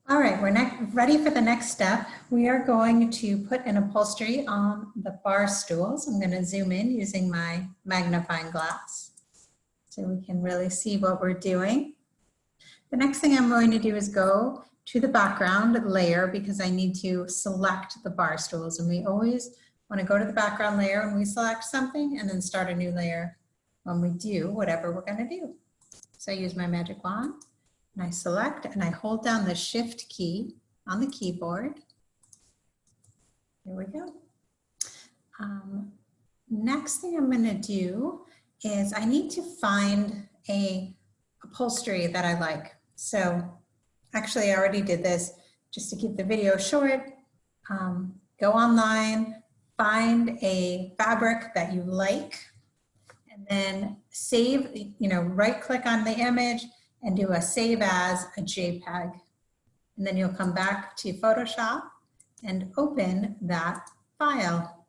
All right, we're ready for the next step. We are going to put an upholstery on the bar stools. I'm going to zoom in using my magnifying glass so we can really see what we're doing. The next thing I'm going to do is go to the background layer because I need to select the bar stools, and we always want to go to the background layer when we select something and then start a new layer when we do whatever we're going to do. So I use my magic wand. And I select and I hold down the shift key on the keyboard. There we go. Next thing I'm going to do is I need to find a upholstery that I like. So actually I already did this just to keep the video short. Go online, find a fabric that you like, and then save, right click on the image and do a save as a JPEG. And then you'll come back to Photoshop and open that file.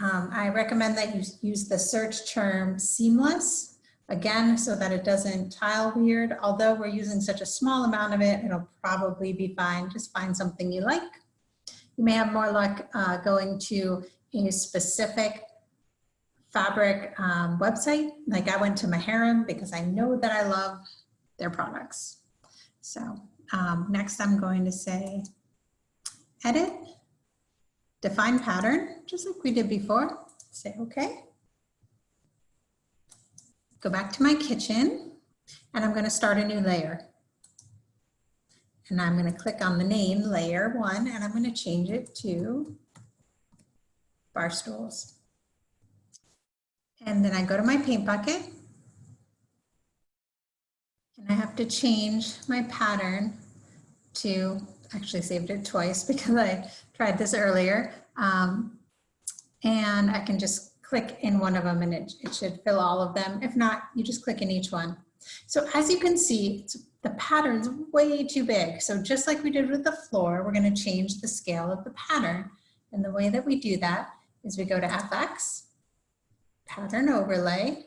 I recommend that you use the search term seamless, again, so that it doesn't tile weird. Although we're using such a small amount of it, it'll probably be fine. Just find something you like. You may have more luck going to a specific fabric website. Like I went to Maharam because I know that I love their products. So next I'm going to say edit, define pattern, just like we did before. Say okay. Go back to my kitchen and I'm going to start a new layer. And I'm going to click on the name layer 1 and I'm going to change it to bar stools. And then I go to my Paintbucket and I have to change my pattern to, actually saved it twice because I tried this earlier. And I can just click in one of them and it should fill all of them. If not, you just click in each one. So as you can see, the pattern's way too big. So just like we did with the floor, we're going to change the scale of the pattern. And the way that we do that is we go to FX, pattern overlay.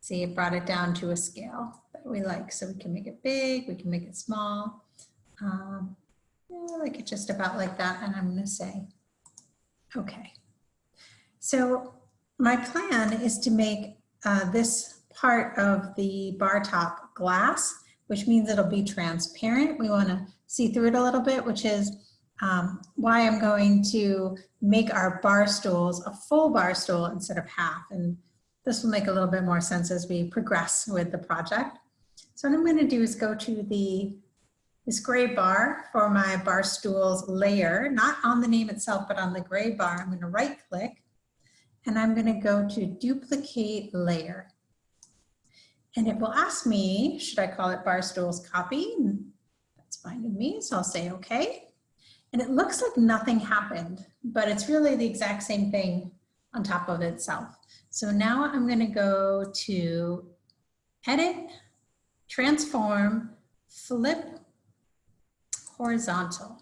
See, it brought it down to a scale that we like. So we can make it big, we can make it small. I like it just about like that. And I'm going to say, okay. So my plan is to make this part of the bar top glass, which means it'll be transparent. We want to see through it a little bit, which is why I'm going to make our bar stools a full bar stool instead of half. And this will make a little bit more sense as we progress with the project. So what I'm going to do is go to this gray bar for my bar stools layer, not on the name itself, but on the gray bar. I'm going to right click and I'm going to go to duplicate layer. And it will ask me, should I call it bar stools copy? That's fine with me, so I'll say okay. And it looks like nothing happened, but it's really the exact same thing on top of itself. So now I'm going to go to edit, transform, flip horizontal.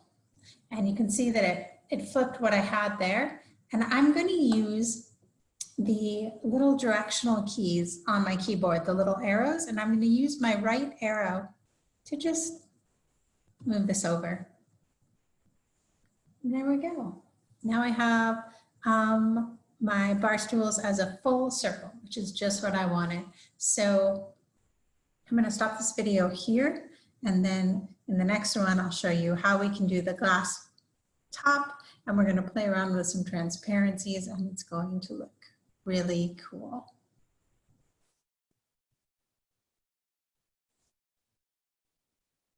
And you can see that it flipped what I had there. And I'm going to use the little directional keys on my keyboard, the little arrows, and I'm going to use my right arrow to just move this over. And there we go. Now I have my bar stools as a full circle, which is just what I wanted. So I'm going to stop this video here, and then in the next one I'll show you how we can do the glass top, and we're going to play around with some transparencies, and it's going to look really cool.